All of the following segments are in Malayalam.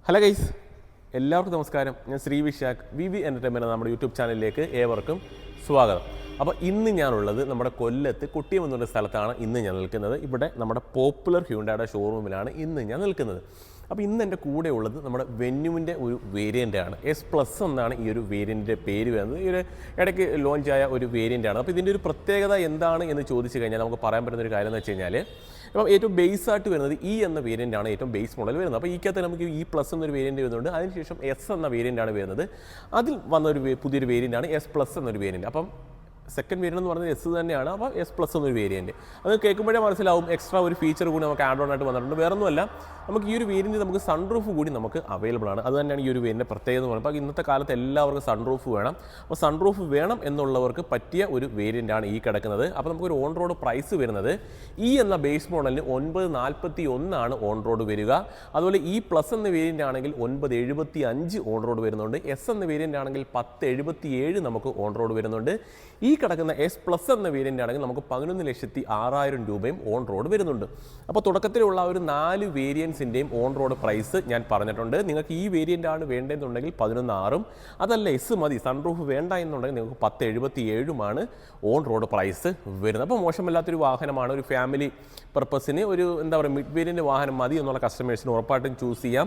ഹലോ ഗൈസ്, എല്ലാവർക്കും നമസ്കാരം. ഞാൻ ശ്രീ വിശാഖ് വി എൻ്റർടൈൻമെൻറ്റ് നമ്മുടെ യൂട്യൂബ് ചാനലിലേക്ക് ഏവർക്കും സ്വാഗതം. അപ്പോൾ ഇന്ന് ഞാനുള്ളത് നമ്മുടെ കൊല്ലത്ത് കൊട്ടിയം എന്നൊരു സ്ഥലത്താണ് ഇന്ന് ഞാൻ നിൽക്കുന്നത്. ഇവിടെ നമ്മുടെ പോപ്പുലർ ഹ്യുണ്ടായുടെ ഷോറൂമിലാണ് ഇന്ന് ഞാൻ നിൽക്കുന്നത്. അപ്പോൾ ഇന്ന് എൻ്റെ കൂടെ ഉള്ളത് നമ്മുടെ വെന്യുവിൻ്റെ ഒരു വേരിയൻ്റാണ്. S+ എന്നാണ് ഈ ഒരു വേരിയൻറ്റിൻ്റെ പേര് വരുന്നത്. ഈ ഒരു ഇടയ്ക്ക് ലോഞ്ചായ ഒരു വേരിയൻ്റാണ്. അപ്പോൾ ഇതിൻ്റെ ഒരു പ്രത്യേകത എന്താണ് എന്ന് ചോദിച്ചു കഴിഞ്ഞാൽ നമുക്ക് പറയാൻ പറ്റുന്ന ഒരു കാര്യം എന്ന് വെച്ച് കഴിഞ്ഞാൽ, അപ്പം ഏറ്റവും ബേസ് ആയിട്ട് വരുന്നത് എന്ന വേരിയൻ്റാണ് ഏറ്റവും ബേസ് മോഡൽ വരുന്നത്. അപ്പോൾ ഈക്കകത്ത് നമുക്ക് E+ എന്നൊരു വേരിയൻറ്റ് വരുന്നുണ്ട്. അതിനുശേഷം S എന്ന വേരിയൻ്റാണ് വരുന്നത്. അതിൽ വന്നൊരു പുതിയൊരു വേരിയൻ്റാണ് S+ എന്നൊരു വേരിയൻറ്റ്. അപ്പം സെക്കൻഡ് വേരിയൻ്റ് എന്ന് പറയുന്നത് S തന്നെയാണ്. അപ്പോൾ S+ എന്നൊരു വേരിയൻറ്റ്. അത് കേൾക്കുമ്പോഴേ മനസ്സിലാവും എക്സ്ട്രാ ഒരു ഫീച്ചർ കൂടി നമുക്ക് ആഡ് ഓൺ ആയിട്ട് വന്നിട്ടുണ്ട്. വേറൊന്നുമല്ല, നമുക്ക് ഈ ഒരു വേരിയൻറ്റ് നമുക്ക് സൺറൂഫ് കൂടി നമുക്ക് അവൈലബിൾ ആണ്. അത് തന്നെയാണ് ഈ ഒരു വേരിയൻ്റെ പ്രത്യേകത എന്ന് പറയുന്നത്. അപ്പോൾ ഇന്നത്തെ കാലത്ത് എല്ലാവർക്കും സൺറൂഫ് വേണം. അപ്പോൾ സൺറൂഫ് വേണം എന്നുള്ളവർക്ക് പറ്റിയ ഒരു വേരിയൻ്റാണ് ഈ കിടക്കുന്നത്. അപ്പോൾ നമുക്കൊരു ഓൺ റോഡ് പ്രൈസ് വരുന്നത് എന്ന ബേസ് മോഡലിന് 941 ഓൺ റോഡ് വരിക. അതുപോലെ E+ എന്ന വേരിയൻ്റ് ആണെങ്കിൽ 975 ഓൺ റോഡ് വരുന്നുണ്ട്. S എന്ന വേരിയൻ്റ് ആണെങ്കിൽ 1077 നമുക്ക് ഓൺ റോഡ് വരുന്നുണ്ട്. ഈ കിടക്കുന്ന S+ എന്ന വേരിയൻ്റ് ആണെങ്കിൽ നമുക്ക് 11,06,000 രൂപയും ഓൺ റോഡ് വരുന്നുണ്ട്. അപ്പോൾ തുടക്കത്തിലുള്ള ഒരു 4 വേരിയൻസിൻ്റെയും ഓൺ റോഡ് പ്രൈസ് ഞാൻ പറഞ്ഞിട്ടുണ്ട്. നിങ്ങൾക്ക് ഈ വേരിയൻ്റ് ആണ് വേണ്ടതെന്നുണ്ടെങ്കിൽ 11,600, അതല്ല S മതി, സൺറൂഫ് വേണ്ട എന്നുണ്ടെങ്കിൽ നിങ്ങൾക്ക് 1077 ഓൺ റോഡ് പ്രൈസ് വരുന്നത്. അപ്പോൾ മോശമില്ലാത്തൊരു വാഹനമാണ്. ഒരു ഫാമിലി പർപ്പസിന് ഒരു മിഡ് വേരിയൻ്റ് വാഹനം മതി എന്നുള്ള കസ്റ്റമേഴ്സിന് ഉറപ്പായിട്ടും ചൂസ് ചെയ്യാം.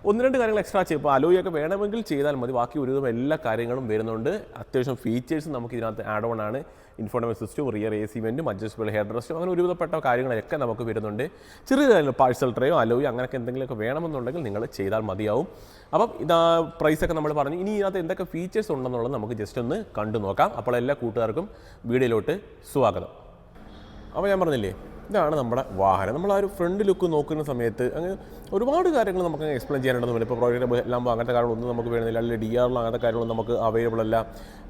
1-2 കാര്യങ്ങൾ എക്സ്ട്രാ ചെയ്യും. ഇപ്പോൾ അലോയൊക്കെ വേണമെങ്കിൽ ചെയ്താൽ മതി. ബാക്കി ഒരുവിധം എല്ലാ കാര്യങ്ങളും വരുന്നുണ്ട്. അത്യാവശ്യം ഫീച്ചേഴ്സ് നമുക്ക് ഇതിനകത്ത് ആഡ് ഓൺ ആണ്. ഇൻഫോർമേഷൻ സിസ്റ്റം, റിയർ AC വെൻറ്റും, അഡ്ജസ്റ്റബിൾ ഹെഡ് റെസ്റ്റും, അങ്ങനെ ഒരുവിധപ്പെട്ട കാര്യങ്ങളൊക്കെ നമുക്ക് വരുന്നുണ്ട്. ചെറിയ കാര്യങ്ങൾ പാഴ്സൽ ട്രേയോ അലോയോ അങ്ങനെയൊക്കെ എന്തെങ്കിലുമൊക്കെ വേണമെന്നുണ്ടെങ്കിൽ നിങ്ങൾ ചെയ്താൽ മതിയാവും. അപ്പം ഇതാ പ്രൈസൊക്കെ നമ്മൾ പറഞ്ഞു. ഇനി ഇതിനകത്ത് എന്തൊക്കെ ഫീച്ചേഴ്സ് ഉണ്ടെന്നുള്ളത് നമുക്ക് ജസ്റ്റ് ഒന്ന് കണ്ടു നോക്കാം. അപ്പോൾ എല്ലാ കൂട്ടുകാർക്കും വീഡിയോയിലോട്ട് സ്വാഗതം. അപ്പോൾ ഞാൻ പറഞ്ഞില്ലേ, ഇതാണ് നമ്മുടെ വാഹനം. നമ്മൾ ആ ഒരു ഫ്രണ്ട് ലുക്ക് നോക്കുന്ന സമയത്ത് അങ്ങനെ ഒരുപാട് കാര്യങ്ങൾ നമുക്ക് എക്സ്പ്ലെയിൻ ചെയ്യാനുണ്ടെന്നില്ല. ഇപ്പോൾ പ്രോജക്റ്റ് എല്ലാം അങ്ങനത്തെ കാര്യങ്ങളൊന്നും നമുക്ക് വേണമെന്നില്ല, അല്ലെങ്കിൽ DRL അങ്ങനത്തെ കാര്യങ്ങളൊന്നും നമുക്ക് അവൈലബിൾ അല്ല.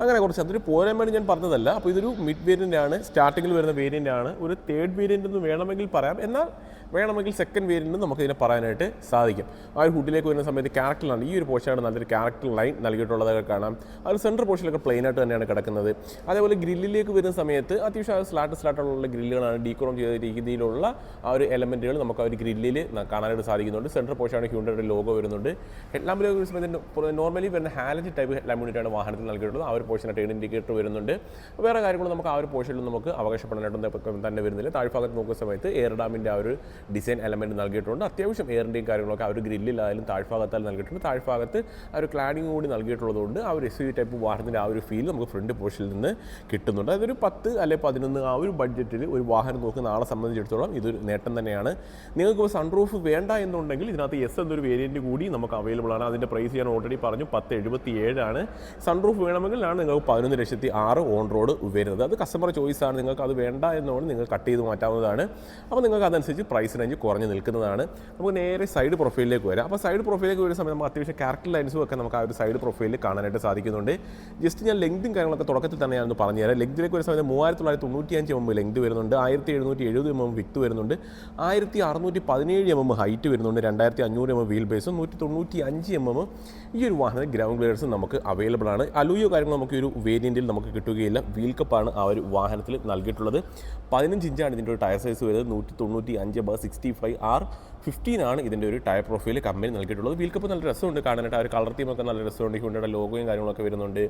അങ്ങനെ കുറച്ച് അതൊരു പോരാൻ വേണ്ടി ഞാൻ പറഞ്ഞതല്ല. അപ്പോൾ ഇതൊരു മിഡ് വേരിയൻ്റ് ആണ്, സ്റ്റാർട്ടിങ്ങിൽ വരുന്ന വേരിയൻ്റ് ആണ്. ഒരു തേർഡ് വേരിയൻ്റ് എന്ന് വേണമെങ്കിൽ പറയാം, എന്നാൽ വേണമെങ്കിൽ സെക്കൻഡ് വേരിയൻറ്റ് നമുക്ക് ഇതിനെ പറയാനായിട്ട് സാധിക്കും. ആ ഒരു ഹുഡിലേക്ക് വരുന്ന സമയത്ത് ക്യാരക്ടറിലാണ് ഈ ഒരു പോർഷനാണ് നല്ലൊരു ക്യാരക്ടർ ലൈൻ നൽകിയിട്ടുള്ളതൊക്കെ കാണാം. ആ ഒരു സെൻറ്റർ പോർഷനിലൊക്കെ പ്ലെയിനായിട്ട് തന്നെയാണ് കിടക്കുന്നത്. അതേപോലെ ഗ്രില്ലിലേക്ക് വരുന്ന സമയത്ത് അത്യാവശ്യം സ്ലാട്ടുള്ള ഗ്രില്ലുകളാണ്. ഡീക്രോം ചെയ്ത രീതിയിലുള്ള ആ ഒരു എലമെൻറ്റുകൾ നമുക്ക് ആ ഒരു ഗ്രില്ലിൽ കാണാനായിട്ട് സാധിക്കുന്നുണ്ട്. സെൻറ്റർ പോർഷനാണ് ഹ്യുണ്ടായുടെ ലോഗോ വരുന്നുണ്ട്. ഹെഡ് ലാമ്പിലേക്ക് വരുന്ന സമയത്ത് നോർമലി വരുന്ന ഹാലജ് ടൈപ്പ് ഹെഡ് ലാമ്പ് യൂണിറ്റാണ് വാഹനത്തിൽ നൽകിയിട്ടുള്ളത്. ആ ഒരു പോർഷനായിട്ട് ടേൺ ഇൻഡിക്കേറ്റർ വരുന്നുണ്ട്. വേറെ കാര്യങ്ങൾ നമുക്ക് ആ ഒരു പോർഷനിൽ നമുക്ക് അവകാശപ്പെടാനായിട്ടൊന്നും തന്നെ വരുന്നില്ല. താഴ്ഭാഗത്ത് നോക്കുന്ന സമയത്ത് എയർ ഡാമിൻ്റെ ആ ഒരു ഡിസൈൻ എലമെൻറ്റ് നൽകിയിട്ടുണ്ട്. അത്യാവശ്യം എയറിൻ്റെയും കാര്യങ്ങളൊക്കെ ആ ഒരു ഗ്രില്ലിലായാലും താഴ്ഭാഗത്തായാലും നൽകിയിട്ടുണ്ട്. താഴ്ഭാഗത്ത് ആ ഒരു ക്ലാഡിങ് കൂടി നൽകിയിട്ടുള്ളതുകൊണ്ട് ആ ഒരു SUV ടൈപ്പ് വാഹനത്തിൻ്റെ ആ ഒരു ഫീൽ നമുക്ക് ഫ്രണ്ട് പോർഷനിൽ നിന്ന് കിട്ടുന്നുണ്ട്. അതൊരു 10 അല്ലെങ്കിൽ 11 ആ ഒരു ബഡ്ജറ്റിൽ ഒരു വാഹനം നോക്കുന്ന ആളെ സംബന്ധിച്ചിടത്തോളം ഇതൊരു നേട്ടം തന്നെയാണ്. നിങ്ങൾക്ക് സൺറൂഫ് വേണ്ട എന്നുണ്ടെങ്കിൽ ഇതിനകത്ത് S എന്നൊരു വേരിയൻറ്റ് കൂടി നമുക്ക് അവൈലബിൾ ആണ്. അതിൻ്റെ പ്രൈസ് ഞാൻ ഓൾറെഡി പറഞ്ഞു, 1077. സൺറൂഫ് വേണമെങ്കിലാണ് നിങ്ങൾക്ക് 11,06,000 ഓൺ റോഡ് വരുന്നത്. അത് കസ്റ്റമർ ചോയ്സാണ്. നിങ്ങൾക്ക് അത് വേണ്ട എന്നുകൊണ്ട് നിങ്ങൾക്ക് കട്ട് ചെയ്ത് മാറ്റാവുന്നതാണ്. അപ്പോൾ നിങ്ങൾക്ക് അതനുസരിച്ച് പ്രൈസ് റേഞ്ച് കുറഞ്ഞ് നിൽക്കുന്നതാണ്. നമുക്ക് നേരെ സൈഡ് പ്രൊഫൈലിലേക്ക് വരാം. അപ്പോൾ സൈഡ് പ്രൊഫൈലിലേക്ക് വരുന്ന സമയത്ത് നമുക്ക് അത്യാവശ്യം ക്യാരക്ടർ ലൈൻസും ഒക്കെ നമുക്ക് ആ ഒരു സൈഡ് പ്രൊഫൈലിൽ കാണാനായിട്ട് സാധിക്കുന്നുണ്ട്. ജസ്റ്റ് ഞാൻ ലെങ്തും കാര്യങ്ങളൊക്കെ തുടക്കത്തിൽ തന്നെ ഞാനൊന്ന് പറഞ്ഞുതരാം. ലെങ്തിലേക്ക് വരുന്ന സമയത്ത് 3995 ലെങ്ത് വരുന്നുണ്ട്, 1770 വിത്ത് വരുന്നുണ്ട്, 1617 ഹൈറ്റ് വരുന്നുണ്ട്, 2500 വീൽ ബേസും, 195 ഈ ഒരു വാഹനം ഗ്രൗണ്ട് ക്ലിയറൻസും നമുക്ക് അവൈലബിൾ ആണ്. അലൂയോ കാര്യങ്ങൾ നമുക്ക് ഒരു വേരിയൻറ്റിൽ നമുക്ക് കിട്ടുകയില്ല. വീൽ കപ്പാണ് ആ ഒരു വാഹനത്തിൽ നൽകിയിട്ടുള്ളത്. 15 ഇഞ്ചാണ് ഇതിൻ്റെ ഒരു ടയർ സൈസ് വരുന്നത്. 195/65R15 ഇതിൻ്റെ ഒരു ടയർ പ്രൊഫൈൽ കമ്പനി നൽകിയിട്ടുള്ളത്. വീൽ കപ്പ് നല്ല രസമുണ്ട് കാണാനായിട്ട്. ആ ഒരു കളർ തീമൊക്കെ നല്ല രസമുണ്ട്. ഹ്യുണ്ടായുടെ ലോഗോയും കാര്യങ്ങളൊക്കെ വരുന്നുണ്ട്.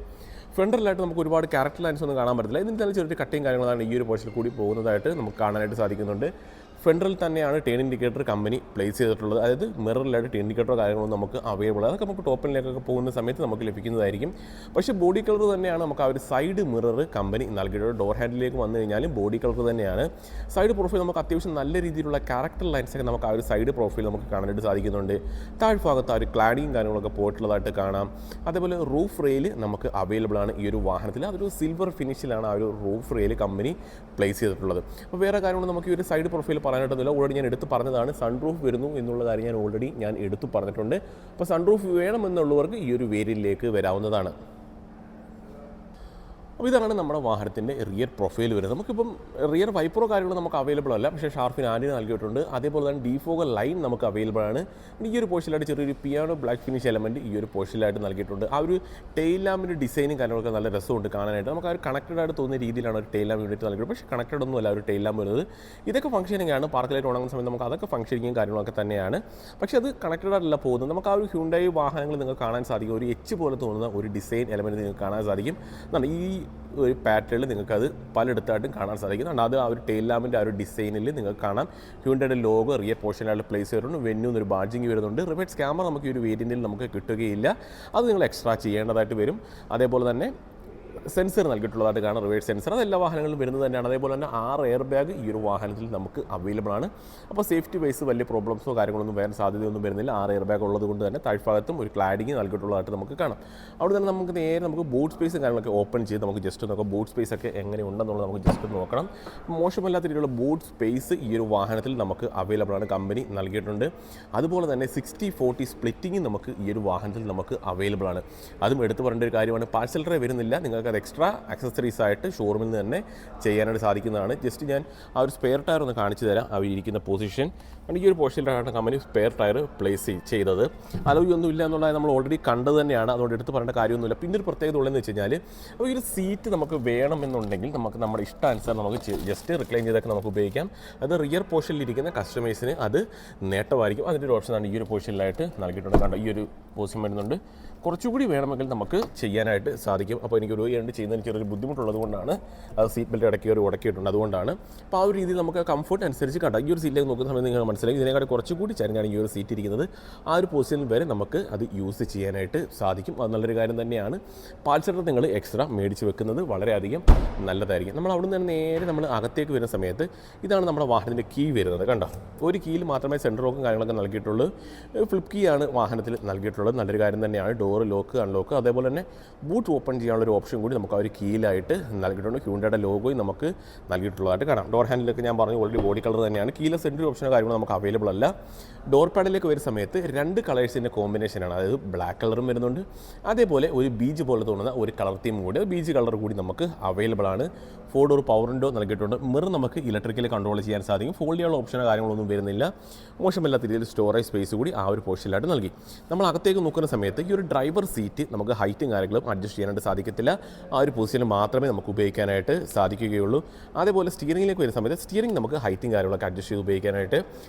ഫ്രണ്ടറിലായിട്ട് നമുക്ക് ഒരുപാട് ക്യാരക്ടർ ലൈൻസ് ഒന്നും കാണാൻ പറ്റില്ല. ഇതിൻ്റെ തന്നെ ചെറിയ കട്ടിങ് കാര്യങ്ങളാണ് ഈ ഒരു പോർഷനിൽ കൂടി പോകുന്നതായിട്ട് നമുക്ക് കാണാനായിട്ട് സാധിക്കുന്നുണ്ട്. ഫ്രണ്ടറിൽ തന്നെയാണ് ടേൺ ഇൻഡിക്കേറ്റർ കമ്പനി പ്ലേസ് ചെയ്തിട്ടുള്ളത്. അതായത് മിററിലായിട്ട് ടേൺ ഇൻഡിക്കേറ്ററോ കാര്യങ്ങളൊന്നും നമുക്ക് അവൈലബിൾ ആണ്. അതൊക്കെ നമുക്ക് ടോപ്പിലേക്കൊക്കെ പോകുന്ന സമയത്ത് നമുക്ക് ലഭിക്കുന്നതായിരിക്കും. പക്ഷേ ബോഡി കളർ തന്നെയാണ് നമുക്ക് ആ ഒരു സൈഡ് മിറർ കമ്പനി നൽകിയിട്ടുള്ളത്. ഡോർ ഹാൻഡിലേക്ക് വന്നു കഴിഞ്ഞാലും ബോഡി കളർ തന്നെയാണ്. സൈഡ് പ്രൊഫൈൽ നമുക്ക് അത്യാവശ്യം നല്ല രീതിയിലുള്ള ക്യാരക്ടർ ലൈൻസൊക്കെ നമുക്ക് ആ ഒരു സൈഡ് പ്രൊഫൈൽ നമുക്ക് കാണാനായിട്ട് സാധിക്കുന്നുണ്ട്. താഴ്ഭാഗത്ത് ആ ഒരു ക്ലാഡിയും കാര്യങ്ങളൊക്കെ പോയിട്ടുള്ളതായിട്ട് കാണാം. അതേപോലെ റൂഫ് റെയിൽ നമുക്ക് അവൈലബിൾ ആണ് ഈ ഒരു വാഹനത്തിൽ. അതൊരു സിൽവർ ഫിനിഷിലാണ് ആ ഒരു റൂഫ് റെയിൽ കമ്പനി പ്ലേസ് ചെയ്തിട്ടുള്ളത്. അപ്പോൾ വേറെ കാര്യങ്ങൾ നമുക്ക് ഈ ഒരു സൈഡ് പ്രൊഫൈൽ പറയാനായിട്ടൊന്നുമില്ല. ഓൾറെഡി ഞാൻ എടുത്ത് പറഞ്ഞതാണ്. സൺറൂഫ് വരുന്നു എന്നുള്ള കാര്യം ഞാൻ എടുത്തു പറഞ്ഞിട്ടുണ്ട്. അപ്പോൾ സൺറൂഫ് വേണമെന്നുള്ളവർക്ക് ഈ ഒരു വേരിയൻറ്റിലേക്ക് വരാവുന്നതാണ്. അപ്പോൾ ഇതാണ് നമ്മുടെ വാഹനത്തിൻ്റെ റിയർ പ്രൊഫൈൽ വരുന്നത്. നമുക്കിപ്പം റിയർ വൈപ്പറോ കാര്യങ്ങളോ നമുക്ക് അവൈലബിൾ അല്ല, പക്ഷേ ഷാർപ്പിന് ആൻറ്റിന നൽകിയിട്ടുണ്ട്. അതേപോലെ തന്നെ ഡീഫോഗർ ലൈൻ നമുക്ക് അവൈലബിൾ ആണ്. ഈ ഒരു പോർഷനിലായിട്ട് ചെറിയൊരു പിയാനോ ബ്ലാക്ക് ഫിനിഷ് എലമെൻറ്റ് ഈ ഒരു പോർഷനിലായിട്ട് നൽകിയിട്ടുണ്ട്. ആ ഒരു ടെയിൽ ലാമ്പിൻ്റെ ഡിസൈനും കാര്യങ്ങളൊക്കെ നല്ല രസമുണ്ട് കാണാനായിട്ട്. നമുക്ക് ആ ഒരു കണക്റ്റഡ് ആയിട്ട് തോന്നുന്ന രീതിയിലാണ് ഒരു ടെയിൽ ലാമ്പ് യൂണിറ്റ് നൽകിയത്, പക്ഷേ കണക്റ്റഡ് ഒന്നും അല്ല ഒരു ടെയിൽ ലാമ്പ് വരുന്നത്. ഇതൊക്കെ ഫംഗ്ഷനിങ് ആണ്. പാർക്കിലായിട്ട് ഉണങ്ങുന്ന സമയത്ത് നമുക്ക് അതൊക്കെ ഫംഗ്ഷനിങ്ങും കാര്യങ്ങളൊക്കെ തന്നെയാണ്, പക്ഷേ അത് കണക്റ്റഡ് ആയിട്ടല്ല പോകുന്നത്. നമുക്ക് ആ ഒരു ഹ്യുണ്ടായി വാഹനങ്ങൾ നിങ്ങൾക്ക് കാണാൻ സാധിക്കും, ഒരു എച്ച് പോലെ തോന്നുന്ന ഒരു ഡിസൈൻ എലമെൻറ്റ് നിങ്ങൾക്ക് കാണാൻ സാധിക്കും. എന്നാണ് ഈ ഒരു പാറ്റേണിൽ നിങ്ങൾക്കത് പലയിടത്തായിട്ടും കാണാൻ സാധിക്കുന്നുണ്ട്. അത് ആ ഒരു ടെയിൽ ലാമ്പിൻ്റെ ആ ഒരു ഡിസൈനിൽ നിങ്ങൾക്ക് കാണാം ഹ്യുണ്ടായുടെ ലോഗോ റിയർ പോർഷനിലായിട്ട് പ്ലേസ് ചെയ്തിട്ടുണ്ട്. വെന്യൂ എന്നൊരു ബാഡ്ജിങ് വരുന്നുണ്ട്. റിവേഴ്സ് ക്യാമറ നമുക്ക് ഈ ഒരു വേരിയൻറ്റിൽ നമുക്ക് കിട്ടുകയില്ല, അത് നിങ്ങൾ എക്സ്ട്രാ ചെയ്യേണ്ടതായിട്ട് വരും. അതേപോലെ തന്നെ സെൻസർ നൽകിയിട്ടുള്ളതായിട്ട് കാണാം, റിവേഴ്സ് സെൻസർ. അത് എല്ലാ വാഹനങ്ങളിലും വരുന്നത് തന്നെയാണ്. അതേപോലെ തന്നെ 6 എയർ ബാഗ് ഈ ഒരു വാഹനത്തിൽ നമുക്ക് അവൈലബിൾ ആണ്. അപ്പോൾ സേഫ്റ്റി വൈസ് വലിയ പ്രോബ്ലംസോ കാര്യങ്ങളൊന്നും വരാൻ സാധ്യതയൊന്നും വരുന്നില്ല. 6 എയർ ബാഗ് ഉള്ളത് കൊണ്ട് തന്നെ താഴ്ഭാഗത്തും ഒരു ക്ലാഡിങ് നൽകിയിട്ടുള്ളതായിട്ട് നമുക്ക് കാണാം. അവിടെ തന്നെ നമുക്ക് നേരെ നമുക്ക് ബൂട്ട് സ്പേസും കാര്യങ്ങളൊക്കെ ഓപ്പൺ ചെയ്ത് നമുക്ക് ജസ്റ്റ് നോക്കാം. ബൂട്ട് സ്പേസ് ഒക്കെ എങ്ങനെ ഉണ്ടെന്നുള്ളത് നമുക്ക് ജസ്റ്റ് നോക്കണം. മോശമല്ലാത്ത രീതിയിലുള്ള ബൂട്ട് സ്പേസ് ഈ ഒരു വാഹനത്തിൽ നമുക്ക് അവൈലബിൾ ആണ്, കമ്പനി നൽകിയിട്ടുണ്ട്. അതുപോലെ തന്നെ 60-40 സ്പ്ലിറ്റിംഗ് നമുക്ക് ഈ ഒരു വാഹനത്തിൽ നമുക്ക് അവൈലബിൾ ആണ്. അതും എടുത്തു പറയേണ്ട ഒരു കാര്യമാണ്. പാർസൽ ട്രേ വരുന്നില്ല, നിങ്ങൾക്ക് അത് എക്സ്ട്രാ ആക്സസറീസ് ആയിട്ട് ഷോറൂമിൽ നിന്ന് തന്നെ ചെയ്യാനായിട്ട് സാധിക്കുന്നതാണ്. ജസ്റ്റ് ഞാൻ ആ ഒരു സ്പെയർ ടയർ ഒന്ന് കാണിച്ചു തരാം. അവർ ഇരിക്കുന്ന പൊസിഷൻ ഈ ഒരു പോർഷനിലാണ് കമ്പനി സ്പെയർ ടയർ പ്ലേസ് ചെയ്തത്. അലോയൊന്നും ഇല്ല എന്നുള്ളത് നമ്മൾ ഓൾറെഡി കണ്ടത് തന്നെയാണ്, അതുകൊണ്ട് എടുത്ത് പറയേണ്ട കാര്യമൊന്നുമില്ല. പിന്നെ ഒരു പ്രത്യേകത ഉള്ളതെന്ന് വെച്ച് കഴിഞ്ഞാൽ അപ്പോൾ ഈ ഒരു സീറ്റ് നമുക്ക് വേണമെന്നുണ്ടെങ്കിൽ നമുക്ക് നമ്മുടെ ഇഷ്ടാനുസരണം നമുക്ക് ജസ്റ്റ് റിക്ലൈൻ ചെയ്തൊക്കെ നമുക്ക് ഉപയോഗിക്കാം. അത് റിയർ പോർഷനിലിരിക്കുന്ന കസ്റ്റമേഴ്സിന് അത് നേട്ടമായിരിക്കും. അതിൻ്റെ ഒരു ഓപ്ഷനാണ് ഈ ഒരു പോർഷനിലായിട്ട് നൽകിയിട്ടുണ്ട്. കണ്ടോ, ഈ ഒരു പോർഷൻ വരുന്നുണ്ട്. കുറച്ചുകൂടി വേണമെങ്കിൽ നമുക്ക് ചെയ്യാനായിട്ട് സാധിക്കും. അപ്പോൾ എനിക്കൊരു ചെയ്യുന്നതിന് ചെറിയൊരു ബുദ്ധിമുട്ടുള്ളത് കൊണ്ടാണ് അത് സീറ്റ് ബെൽറ്റ് ഇടയ്ക്ക് ഒരു ഉടക്കിയിട്ടുണ്ട്, അതുകൊണ്ടാണ്. അപ്പോൾ ആ ഒരു രീതിയിൽ നമുക്ക് കംഫർട്ട് അനുസരിച്ച് കണ്ട ഈ ഒരു സീറ്റിലേക്ക് നോക്കുന്ന സമയത്ത് നിങ്ങൾ മനസ്സിലാക്കി ഇതിനെക്കാട്ടി കുറച്ചുകൂടി ചരിഞ്ഞാണ് ഈ ഒരു സീറ്റ് ഇരിക്കുന്നത്. ആ ഒരു പൊസിഷനിൽ വരെ നമുക്ക് അത് യൂസ് ചെയ്യാനായിട്ട് സാധിക്കും. അത് നല്ലൊരു കാര്യം തന്നെയാണ്. പാൽസെറ്റർ നിങ്ങൾ എക്സ്ട്രാ മേടിച്ച് വെക്കുന്നത് വളരെയധികം നല്ലതായിരിക്കും. നമ്മൾ അവിടെ നിന്ന് നേരെ നമ്മൾ അകത്തേക്ക് വരുന്ന സമയത്ത് ഇതാണ് നമ്മുടെ വാഹനത്തിൻ്റെ കീ വരുന്നത്. കണ്ടോ, ഒരു കീയിൽ മാത്രമേ സെൻട്രൽ ലോക്കും കാര്യങ്ങളൊക്കെ നൽകിയിട്ടുള്ളൂ. ഫ്ലിപ്പ് കീ ആണ് വാഹനത്തിൽ നൽകിയിട്ടുള്ളത്. നല്ലൊരു കാര്യം തന്നെയാണ്. ഡോർ ലോക്ക് അൺലോക്ക്, അതേപോലെ തന്നെ ബൂട്ട് ഓപ്പൺ ചെയ്യാനുള്ള ഒരു ഓപ്ഷൻ കൂടി നമുക്ക് ആ ഒരു കീയിലായിട്ട് നൽകിയിട്ടുണ്ട്. ഹ്യുണ്ടായുടെ ലോഗോയും നമുക്ക് നൽകിയിട്ടുള്ളതായിട്ട് കാണാം. ഡോർ ഹാൻഡിലൊക്കെ ഞാൻ പറഞ്ഞു ഓൾറെഡി ബോഡി കളർ തന്നെയാണ്. കീലെസ് എൻട്രി ഓപ്ഷനോ കാര്യങ്ങളോ നമുക്ക് അവൈലബിൾ അല്ല. ഡോർ പാഡിലേക്ക് വരുന്ന സമയത്ത് 2 കളേഴ്സിൻ്റെ കോമ്പിനേഷനാണ്, അതായത് ബ്ലാക്ക് കളറും വരുന്നുണ്ട്, അതേപോലെ ഒരു ബീജ് പോലെ തോന്നുന്ന ഒരു കളർ തീം കൂടി, ബീജ് കളർ കൂടി നമുക്ക് അവൈലബിൾ ആണ്. 4 ഡോർ പവർ വിൻഡോ നൽകിയിട്ടുണ്ട്. മിറർ നമുക്ക് ഇലക്ട്രിക്കലി കൺട്രോൾ ചെയ്യാൻ സാധിക്കും. ഫോൾഡ് ചെയ്യാനുള്ള ഓപ്ഷനോ കാര്യങ്ങളൊന്നും വരുന്നില്ല. മോശമില്ലാത്ത രീതിയിൽ സ്റ്റോറേജ് സ്പേസ് കൂടി ആ ഒരു പോർഷനിലായിട്ട് നൽകി. നമ്മൾ അകത്തേക്ക് നോക്കുന്ന സമയത്ത് ഈ ഒരു ഡ്രൈവർ സീറ്റ് നമുക്ക് ഹൈറ്റും കാര്യങ്ങളും അഡ്ജസ്റ്റ് ചെയ്യാനായിട്ട് സാധിക്കത്തില്ല. ആ ഒരു പൊസിഷനിൽ മാത്രമേ നമുക്ക് ഉപയോഗിക്കാനായിട്ട് സാധിക്കുകയുള്ളൂ. അതേപോലെ സ്റ്റിയറിംഗിലേക്ക് വരുന്ന സമയത്ത് സ്റ്റിയറിംഗ് നമുക്ക് ഹൈറ്റും കാര്യങ്ങളൊക്കെ അഡ്ജസ്റ്റ് ചെയ്ത് ഉപയോഗിക്കാനായിട്ട്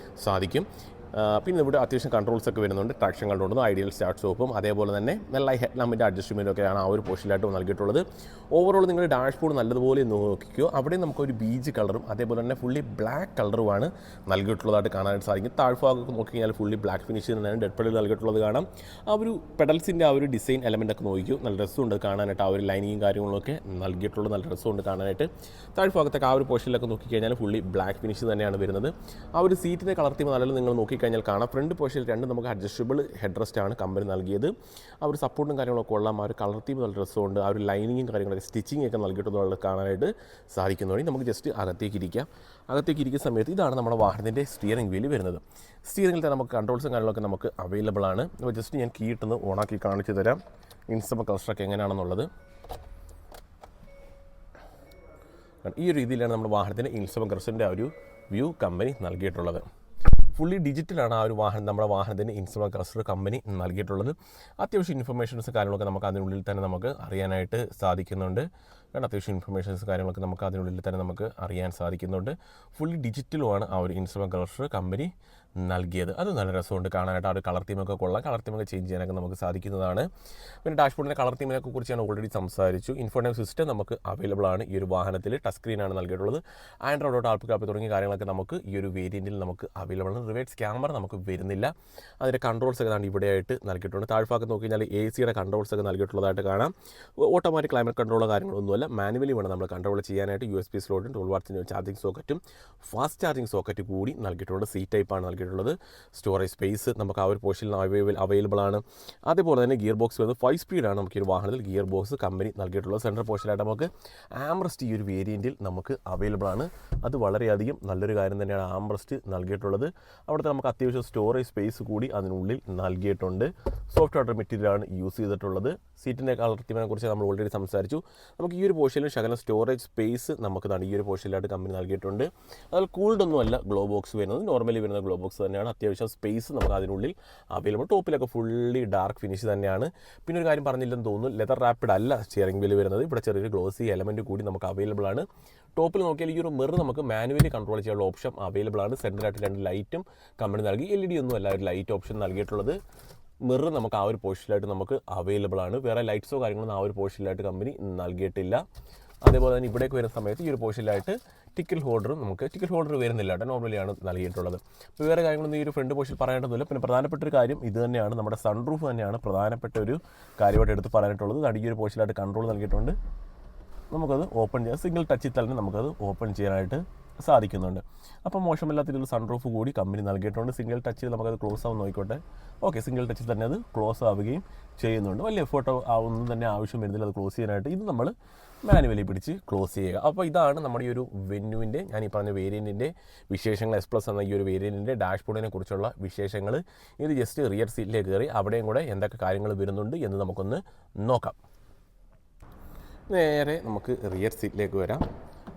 സാധിക്കും. പിന്നെ ഇവിടെ അത്യാവശ്യം കൺട്രോൾസ് ഒക്കെ വരുന്നുണ്ട്. ട്രാക്ഷൻ കൺട്രോൾ ഉണ്ട്, ഐഡിയൽ സ്റ്റാർട്ട് സ്റ്റോപ്പും, അതേപോലെ തന്നെ നല്ല ഹെഡ് ലാമ്പിൻ്റെ അഡ്ജസ്റ്റ്മെൻറ്റും ഒക്കെയാണ് ആ ഒരു പോർഷനിലായിട്ട് നൽകിയിട്ടുള്ളത്. ഓവറോൾ നിങ്ങൾ ഡാഷ്ബോർഡ് നല്ലതുപോലെ നോക്കിക്കോ. അവിടെ നമുക്കൊരു ബീജ് കളറും അതേപോലെ തന്നെ ഫുള്ളി ബ്ലാക്ക് കളറുമാണ് നൽകിയിട്ടുള്ളതായിട്ട് കാണാനായിട്ട് സാധിക്കും. താഴ്ഭാഗമൊക്കെ നോക്കി കഴിഞ്ഞാൽ ഫുള്ളി ബ്ലാക്ക് ഫിനിഷ് തന്നെയാണ് ഡെഡ് പെഡൽ നൽകിയിട്ടുള്ളത് കാണാം. ആ ഒരു പെഡൽസിൻ്റെ ആ ഒരു ഡിസൈൻ എലമെൻ്റ് ഒക്കെ നോക്കിക്കോ, നല്ല രസമുണ്ട് കാണാനായിട്ട്. ആ ഒരു ലൈനിങ്ങും കാര്യങ്ങളൊക്കെ നൽകിയിട്ടുള്ളത് നല്ല രസമുണ്ട് കാണാനായിട്ട്. താഴ്ഭാഗത്തൊക്കെ ആ ഒരു പോർഷനിലൊക്കെ നോക്കിക്കഴിഞ്ഞാൽ ഫുള്ളി ബ്ലാക്ക് ഫിനിഷ് തന്നെയാണ് വരുന്നത്. ആ ഒരു സീറ്റിൻ്റെ കളർ തീം നല്ലത് നിങ്ങൾ നോക്കിക്കഴിഞ്ഞാൽ കാണാം. ഫ്രണ്ട് പോർഷനിൽ 2 നമുക്ക് അഡ്ജസ്റ്റബിൾ ഹെഡ് റെസ്റ്റ് ആണ് കമ്പനി നൽകിയത്. ആ ഒരു സപ്പോർട്ടും കാര്യങ്ങളൊക്കെ ഉള്ള ആ ഒരു കളർ തീം നല്ല രസമുണ്ട്. ആ ഒരു ലൈനിങ്ങും കാര്യങ്ങളൊക്കെ സ്റ്റിച്ചിങ് ഒക്കെ നൽകിയിട്ടുള്ളത് കാണാനായിട്ട് സാധിക്കുന്നതുകൊണ്ട് നമുക്ക് ജസ്റ്റ് അകത്തേക്ക് ഇരിക്കാം. അകത്തേക്ക് ഇരിക്കുന്ന സമയത്ത് ഇതാണ് നമ്മുടെ വാഹനത്തിൻ്റെ സ്റ്റിയറിംഗ് വീല് വരുന്നത്. സ്റ്റിയറിംഗിൽ തന്നെ നമുക്ക് കൺട്രോൾസും കാര്യങ്ങളൊക്കെ നമുക്ക് അവൈലബിൾ ആണ്. അപ്പോൾ ജസ്റ്റ് ഞാൻ കീ ഇട്ടൊന്ന് ഓണാക്കി കാണിച്ചു തരാം ഇൻസ്ട്രുമെൻ്റ് ക്ലസ്റ്ററൊക്കെ എങ്ങനെയാണെന്നുള്ളത്. ഈ ഒരു രീതിയിലാണ് നമ്മുടെ വാഹനത്തിൻ്റെ ഇൻസ്ട്രുമെൻ്റ് ക്ലസ്റ്ററിൻ്റെ ആ ഒരു വ്യൂ കമ്പനി നൽകിയിട്ടുള്ളത്. ഫുള്ളി ഡിജിറ്റലാണ് ആ ഒരു നമ്മുടെ വാഹനത്തിൻ്റെ ഇൻസ്ട്രുമെൻ്റ് ക്ലസ്റ്റർ കമ്പനി നൽകിയിട്ടുള്ളത്. അത്യാവശ്യം ഇൻഫർമേഷൻസ് കാര്യങ്ങളൊക്കെ നമുക്ക് അതിനുള്ളിൽ തന്നെ നമുക്ക് അറിയാനായിട്ട് സാധിക്കുന്നുണ്ട്. അത്യാവശ്യം ഇൻഫർമേഷൻസ് കാര്യങ്ങളൊക്കെ നമുക്ക് അതിനുള്ളിൽ തന്നെ നമുക്ക് അറിയാൻ സാധിക്കുന്നുണ്ട്. ഫുള്ളി ഡിജിറ്റലുമാണ് ആ ഒരു ഇൻസ്ട്രുമെൻ്റ് ക്ലസ്റ്റർ കമ്പനി നൽകിയത്. അത് നല്ല രസമുണ്ട് കാണാനായിട്ട്. ആ ഒരു കളർ തീമൊക്കെ കൊള്ളാം. കളർ തീമൊക്കെ ചേഞ്ച് ചെയ്യാനൊക്കെ നമുക്ക് സാധിക്കുന്നതാണ്. പിന്നെ ഡാഷ്ബോർഡിൻ്റെ കളർ തീമിനെയൊക്കെ കുറിച്ച് ഞാൻ ഓൾറെഡി സംസാരിച്ചു. ഇൻഫോർമേഷൻ സിസ്റ്റം നമുക്ക് അവൈലബിൾ ആണ് ഈ ഒരു വാഹനത്തിൽ. ടച്ച് സ്ക്രീനാണ് നൽകിയിട്ടുള്ളത്. ആൻഡ്രോയിഡ് ഓട്ടോ, ആപ്പിൾ കാപ്പ് തുടങ്ങിയ കാര്യങ്ങളൊക്കെ നമുക്ക് ഈ ഒരു വേരിയൻറ്റിൽ നമുക്ക് അവൈലബിൾ ആണ്. റിവേഴ്സ് ക്യാമറ നമുക്ക് വരുന്നില്ല. അതിൻ്റെ കൺട്രോൾസ് ഒക്കെ ഇവിടെയായിട്ട് നൽകിയിട്ടുണ്ട്. താഴ്ഭാഗത്ത് നോക്കി കഴിഞ്ഞാൽ AC കൺട്രോൾസ് ഒക്കെ നൽകിയിട്ടുള്ളതായിട്ട് കാണാം. ഓട്ടോമാറ്റിക് ക്ലൈമറ്റ് കൺട്രോളോ കാര്യങ്ങളൊന്നുമല്ല, മാനുവലി വേണം നമ്മൾ കൺട്രോൾ ചെയ്യാനായിട്ട്. USB സ്ലോട്ടും 12 വാട്ട്സിൻ്റെ ചാർജിങ് സോക്കറ്റും ഫാസ്റ്റ് ചാർജിങ് സോക്കറ്റ് കൂടി നൽകിയിട്ടുണ്ട്. C ടൈപ്പാണ് നൽകിയിട്ടുള്ളത്. സ്റ്റോറേജ് സ്പേസ് നമുക്ക് ആ ഒരു പോർഷനിൽ അവൈലബിൾ ആണ്. അതേപോലെ തന്നെ ഗിയർ ബോക്സ് വരുന്നത് 5 സ്പീഡാണ് നമുക്ക് ഈ ഒരു വാഹനത്തിൽ ഗിയർ ബോക്സ് കമ്പനി നൽകിയിട്ടുള്ളത്. സെൻട്രൽ പോർഷനിലായിട്ട് നമുക്ക് ആംബ്രസ്റ്റ് ഈ ഒരു വേരിയൻറ്റിൽ നമുക്ക് അവൈലബിൾ ആണ്. അത് വളരെയധികം നല്ലൊരു കാര്യം തന്നെയാണ് ആംബ്രസ്റ്റ് നൽകിയിട്ടുള്ളത്. അവിടുത്തെ നമുക്ക് അത്യാവശ്യം സ്റ്റോറേജ് സ്പേസ് കൂടി അതിനുള്ളിൽ നൽകിയിട്ടുണ്ട്. സോഫ്റ്റ് വാട്ടർ മെറ്റീരിയലാണ് യൂസ് ചെയ്തിട്ടുള്ളത്. സീറ്റിൻ്റെ കളർ തീമിനെ കുറിച്ച് നമ്മൾ ഓൾറെഡി സംസാരിച്ചു. നമുക്ക് ഈ ഒരു പോർഷനിൽ ശകലം സ്റ്റോറേജ് സ്പേസ് നമുക്ക് ഈ ഒരു പോർഷനിലായിട്ട് കമ്പനി നൽകിയിട്ടുണ്ട്. അതിൽ കൂൾഡ് ഒന്നുമല്ല ഗ്ലോ ബോക്സ് വരുന്നത്, നോർമലി വരുന്ന ഗ്ലോ ബോക്സ് തന്നെയാണ്. അത്യാവശ്യം സ്പേസ് നമുക്ക് അതിനുള്ളിൽ അവൈലബിൾ. ടോപ്പിലൊക്കെ ഫുള്ളി ഡാർക്ക് ഫിനിഷ് തന്നെയാണ്. പിന്നെ ഒരു കാര്യം പറഞ്ഞില്ലെന്ന് തോന്നുന്നു, ലെതർ റാപ്പിഡ് അല്ല സ്റ്റിയറിംഗ് വീൽ വരുന്നത്. ഇവിടെ ചെറിയൊരു ഗ്ലോസി എലമെൻറ്റ് കൂടി നമുക്ക് അവൈലബിൾ ആണ്. ടോപ്പിൽ നോക്കിയാൽ ഈ ഒരു മിറർ നമുക്ക് മാനുവലി കൺട്രോൾ ചെയ്യാനുള്ള ഓപ്ഷൻ അവൈലബിൾ ആണ്. സെൻറ്ററായിട്ട് 2 ലൈറ്റും കമ്പനി നൽകി. LED ഒന്നും അല്ല ഒരു ലൈറ്റ് ഓപ്ഷൻ നൽകിയിട്ടുള്ളത്. മിറർ നമുക്ക് ആ ഒരു പോർഷനിലായിട്ട് നമുക്ക് അവൈലബിൾ ആണ്. വേറെ ലൈറ്റ്സോ കാര്യങ്ങളൊന്നും ആ ഒരു പോർഷനിലായിട്ട് കമ്പനി നൽകിയിട്ടില്ല. അതേപോലെ തന്നെ ഇവിടേക്ക് വരുന്ന സമയത്ത് ഈ ഒരു പോർഷനിലായിട്ട് ടിക്കറ്റ് ഹോൾഡർ വരുന്നില്ല കേട്ടോ, നോർമലിയാണ് നൽകിയിട്ടുള്ളത്. അപ്പോൾ വേറെ കാര്യങ്ങളൊന്നും ഈ ഒരു ഫ്രണ്ട് പോർഷനിൽ പറയേണ്ടതില്ല. പിന്നെ പ്രധാനപ്പെട്ട ഒരു കാര്യം ഇത് തന്നെയാണ്, നമ്മുടെ സൺറൂഫ് തന്നെയാണ് പ്രധാനപ്പെട്ട ഒരു കാര്യമായിട്ട് എടുത്ത് പറയാനായിട്ടുള്ളത്. ഈ ഒരു പോർഷനിലായിട്ട് കൺട്രോൾ നൽകിയിട്ടുണ്ട്. നമുക്കത് ഓപ്പൺ ചെയ്യാം. സിംഗിൾ ടച്ചിൽ തന്നെ നമുക്കത് ഓപ്പൺ ചെയ്യാനായിട്ട് സാധിക്കുന്നുണ്ട്. അപ്പോൾ മോശമില്ലാത്ത രീതിയിൽ സൺറൂഫ് കൂടി കമ്പനി നൽകിയിട്ടുണ്ട്. സിംഗിൾ ടച്ചിൽ നമുക്കത് ക്ലോസ് ആവും നോക്കിക്കോട്ടെ. ഓക്കെ, സിംഗിൾ ടച്ചിൽ തന്നെ അത് ക്ലോസ് ആവുകയും ചെയ്യുന്നുണ്ട്. വലിയ എഫേർട്ട് ഒന്നും തന്നെ ആവശ്യം വരുന്നില്ല അത് ക്ലോസ് ചെയ്യാനായിട്ട്. ഇത് നമ്മൾ മാനുവലി പിടിച്ച് ക്ലോസ് ചെയ്യുക. അപ്പോൾ ഇതാണ് നമ്മുടെ ഈ ഒരു വെന്യൂവിൻ്റെ, ഞാൻ ഈ പറഞ്ഞ വേരിയൻറ്റിൻ്റെ വിശേഷങ്ങൾ. S+ എന്ന ഈ ഒരു വേരിയൻറ്റിൻ്റെ ഡാഷ്ബോർഡിനെ കുറിച്ചുള്ള വിശേഷങ്ങൾ. ഇത് ജസ്റ്റ് റിയർ സീറ്റിലേക്ക് കയറി അവിടെയും കൂടെ എന്തൊക്കെ കാര്യങ്ങൾ വരുന്നുണ്ട് എന്ന് നമുക്കൊന്ന് നോക്കാം. നേരെ നമുക്ക് റിയർ സീറ്റിലേക്ക് വരാം.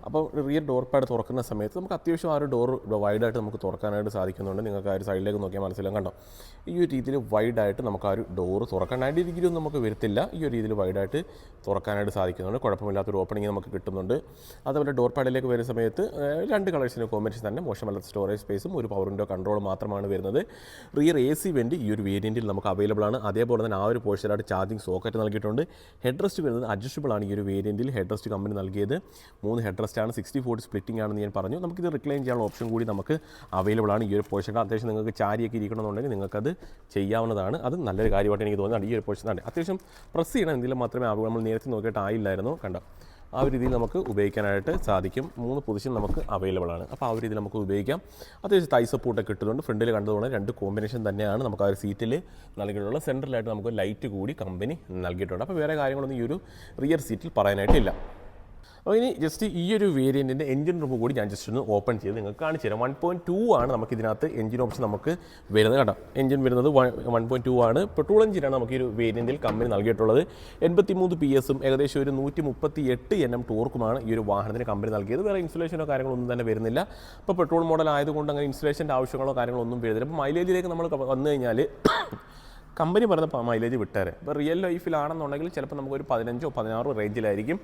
അപ്പോൾ റിയർ ഡോർ പാഡ് തുറക്കുന്ന സമയത്ത് നമുക്ക് അത്യാവശ്യം ആ ഒരു ഡോർ വൈഡായിട്ട് നമുക്ക് തുറക്കാനായിട്ട് സാധിക്കുന്നുണ്ട്. നിങ്ങൾക്ക് ആ ഒരു സൈഡിലേക്ക് നോക്കിയാൽ മനസ്സിലാവും, കണ്ടോ? ഈ ഒരു രീതിയിൽ വൈഡായിട്ട് നമുക്ക് ആ ഒരു ഡോറ് തുറക്കാൻ 90 ഡിഗ്രി ഒന്നും നമുക്ക് വരത്തില്ല. ഈ ഒരു രീതിയിൽ വൈഡായിട്ട് തുറക്കാനായിട്ട് സാധിക്കുന്നുണ്ട്. കുഴപ്പമില്ലാത്തൊരു ഓപ്പണിങ് നമുക്ക് കിട്ടുന്നുണ്ട്. അതുപോലെ ഡോർ പാഡിലേക്ക് വരുന്ന സമയത്ത് 2 കളേഴ്സിൻ്റെ കോമ്പിനേഷൻ തന്നെ, മോശമല്ലാത്ത സ്റ്റോറേജ് സ്പേസും ഒരു പവർ വിൻഡോ കൺട്രോൾ മാത്രമാണ് വരുന്നത്. റിയർ AC വെൻ്റ് ഈ ഒരു വേരിയൻറ്റിൽ നമുക്ക് അവൈലബിൾ ആണ്. അതേപോലെ തന്നെ ആ ഒരു പോർഷനിലായിട്ട് ചാർജിങ് സോക്കറ്റ് നൽകിയിട്ടുണ്ട്. ഹെഡ് റെസ്റ്റ് വരുന്നത് അഡ്ജസ്റ്റബിൾ ആണ്. ഈ ഒരു വേരിയൻറ്റിൽ ഹെഡ് റെസ്റ്റ് കമ്പനി നൽകിയത് 3 ഹെഡ് റെസ്റ്റ് ആണ്. 60/40 സ്പ്ലിറ്റിംഗ് ആണെന്ന് ഞാൻ പറഞ്ഞു. നമുക്കിത് റിക്ലൈൻ ചെയ്യാനുള്ള ഓപ്ഷൻ കൂടി നമുക്ക് അവൈലബിൾ ആണ്. ഈ ഒരു പോർഷൻ അത്യാവശ്യം നിങ്ങൾക്ക് ചാരിയൊക്കെ ഇരിക്കണമെന്നുണ്ടെങ്കിൽ നിങ്ങൾക്കത് ചെയ്യാവുന്നതാണ്. അത് നല്ലൊരു കാര്യമായിട്ട് എനിക്ക് തോന്നുന്നുണ്ട്. ഈ ഒരു പോർഷൻ ആണ് അത്യാവശ്യം പ്രസ് ചെയ്യണം, എന്തെങ്കിലും മാത്രമേ ആവൂ. നമ്മൾ നേരത്തെ നോക്കിയിട്ട് ആയില്ലായിരുന്നു, കണ്ടോ? ആ ഒരു രീതിയിൽ നമുക്ക് ഉപയോഗിക്കാനായിട്ട് സാധിക്കും. 3 പൊസിഷൻ നമുക്ക് അവൈലബിൾ ആണ്. അപ്പോൾ ആ ഒരു രീതിയിൽ നമുക്ക് ഉപയോഗിക്കാം. അത്യാവശ്യം തൈ സപ്പോർട്ടൊക്കെ കിട്ടുന്നുണ്ട്. ഫ്രണ്ടിൽ കണ്ടതുകൊണ്ട് 2 കോമ്പിനേഷൻ തന്നെയാണ് നമുക്ക് ആ ഒരു സീറ്റിൽ നൽകിയിട്ടുള്ളത്. സെൻറ്ററിലായിട്ട് നമുക്ക് ലൈറ്റ് കൂടി കമ്പനി നൽകിയിട്ടുണ്ട്. അപ്പോൾ വേറെ കാര്യങ്ങളൊന്നും ഈ ഒരു റിയർ സീറ്റിൽ പറയാനായിട്ടില്ല. അപ്പോൾ ഇനി ജസ്റ്റ് ഈ ഒരു വേരിയൻറ്റിൻ്റെ എഞ്ചിൻ റൂം കൂടി ഞാൻ ജസ്റ്റ് ഒന്ന് ഓപ്പൺ ചെയ്ത് നിങ്ങൾക്ക് കാണിച്ചു തരാം. 1.2 ആണ് നമുക്ക് ഇതിനകത്ത് എഞ്ചിൻ ഓപ്ഷൻ നമുക്ക് വരുന്നത്, കേട്ടോ. എഞ്ചിൻ വരുന്നത് 1.2 ആണ്. പെട്രോൾ എഞ്ചിനാണ് നമുക്ക് ഈ ഒരു വേരിയൻറ്റിൽ കമ്പനി നൽകിയിട്ടുള്ളത്. 83 PS ഏകദേശം ഒരു 138 Nm ടോർക്കുമാണ് ഈ ഒരു വാഹനത്തിന് കമ്പനി നൽകിയത്. വേറെ ഇൻസുലേഷനോ കാര്യങ്ങളൊന്നും തന്നെ വരുന്നില്ല. അപ്പോൾ പെട്രോൾ മോഡൽ ആയതുകൊണ്ട് അങ്ങനെ ഇൻസുലേഷൻ്റെ ആവശ്യങ്ങളോ കാര്യങ്ങളോ ഒന്നും വരുന്നില്ല. അപ്പോൾ മൈലേജിലേക്ക് നമ്മൾ വന്നു കഴിഞ്ഞാൽ കമ്പനി പറയുന്ന മൈലേജ് വിട്ടേരെ. ഇപ്പോൾ റിയൽ ലൈഫിലാണെന്നുണ്ടെങ്കിൽ ചിലപ്പോൾ നമുക്കൊരു 15-16 റേഞ്ചിലായിരിക്കും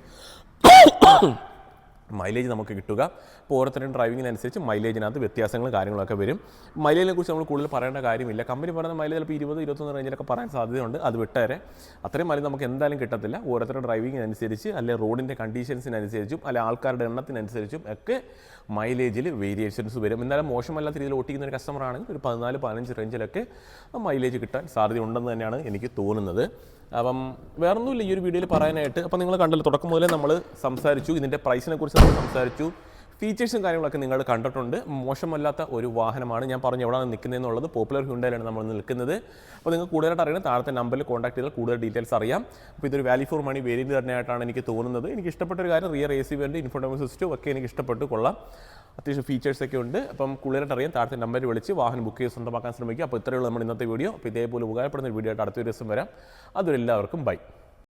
മൈലേജ് നമുക്ക് കിട്ടുക. അപ്പോൾ ഓരോരുത്തരും ഡ്രൈവിങ്ങിനനുസരിച്ച് മൈലേജിനകത്ത് വ്യത്യാസങ്ങളും കാര്യങ്ങളൊക്കെ വരും. മൈലേജിനെ കുറിച്ച് നമ്മൾ കൂടുതൽ പറയേണ്ട കാര്യമില്ല. കമ്പനി പറയുന്ന മൈലേജ് ചിലപ്പോൾ 20-21 റേഞ്ചിലൊക്കെ പറയാൻ സാധ്യതയുണ്ട്. അത് വിട്ടേരെ. അത്രയും മൈലേജ് നമുക്ക് എന്തായാലും കിട്ടത്തില്ല. ഓരോരുത്തരുടെ ഡ്രൈവിങ്ങിനനുസരിച്ച്, അല്ലെങ്കിൽ റോഡിൻ്റെ കണ്ടീഷൻസിനനുസരിച്ചും, അല്ലെങ്കിൽ ആൾക്കാരുടെ എണ്ണത്തിനനുസരിച്ചും ഒക്കെ മൈലേജിൽ വേരിയേഷൻസ് വരും. എന്നാലും മോശമല്ലാത്ത രീതിയിൽ ഓട്ടിക്കുന്ന ഒരു കസ്റ്റമർ ആണെങ്കിൽ ഒരു 14-15 റേഞ്ചിലൊക്കെ മൈലേജ് കിട്ടാൻ സാധ്യത ഉണ്ടെന്ന് തന്നെയാണ് എനിക്ക് തോന്നുന്നത്. അപ്പം വേറൊന്നുമില്ല ഈ ഒരു വീഡിയോയിൽ പറയാനായിട്ട്. അപ്പോൾ നിങ്ങൾ കണ്ടല്ലോ, തുടക്കം മുതലേ നമ്മൾ സംസാരിച്ചു, ഇതിൻ്റെ പ്രൈസിനെ കുറിച്ച് നമ്മൾ സംസാരിച്ചു, ഫീച്ചേഴ്സും കാര്യങ്ങളൊക്കെ നിങ്ങൾ കണ്ടിട്ടുണ്ട്. മോശമല്ലാത്ത ഒരു വാഹനമാണ്. ഞാൻ പറഞ്ഞു എവിടെയാണ് നിൽക്കുന്നതെന്നുള്ളത് പോപ്പുലർ ഹ്യുണ്ടായിലാണ് നമ്മൾ നിൽക്കുന്നത്. അപ്പോൾ നിങ്ങൾക്ക് കൂടുതലായിട്ട് അറിയണം, താഴത്തെ നമ്പറിൽ കോൺടാക്ട് ചെയ്താൽ കൂടുതൽ ഡീറ്റെയിൽസ് അറിയാം. അപ്പോൾ ഇതൊരു വാല്യൂ ഫോർ മണി വേരിയൻറ്റ് തന്നെയായിട്ടാണ് എനിക്ക് തോന്നുന്നത്. എനിക്ക് ഇഷ്ടപ്പെട്ട ഒരു കാര്യം റിയർ AC വേണ്ടി ഇൻഫോർമേഷൻ സിസ്റ്റം ഒക്കെ എനിക്ക് ഇഷ്ടപ്പെട്ടു, കൊള്ളാം. അത്യാവശ്യം ഫീച്ചേഴ്സൊക്കെ ഉണ്ട്. അപ്പം കൂടുതലായിട്ട് അറിയാം, താഴത്തെ നമ്പറിൽ വിളിച്ച് വാഹനം ബുക്ക് ചെയ്ത് സ്വന്തമാക്കാൻ ശ്രമിക്കുക. അപ്പോൾ ഇത്രയുള്ള നമ്മുടെ ഇന്നത്തെ വീഡിയോ. അപ്പോൾ ഇതേപോലെ ഉപകാരപ്പെടുന്ന വീഡിയോ ആയിട്ട് അടുത്ത ദിവസം വരാം. അതൊരു എല്ലാവർക്കും ബൈ.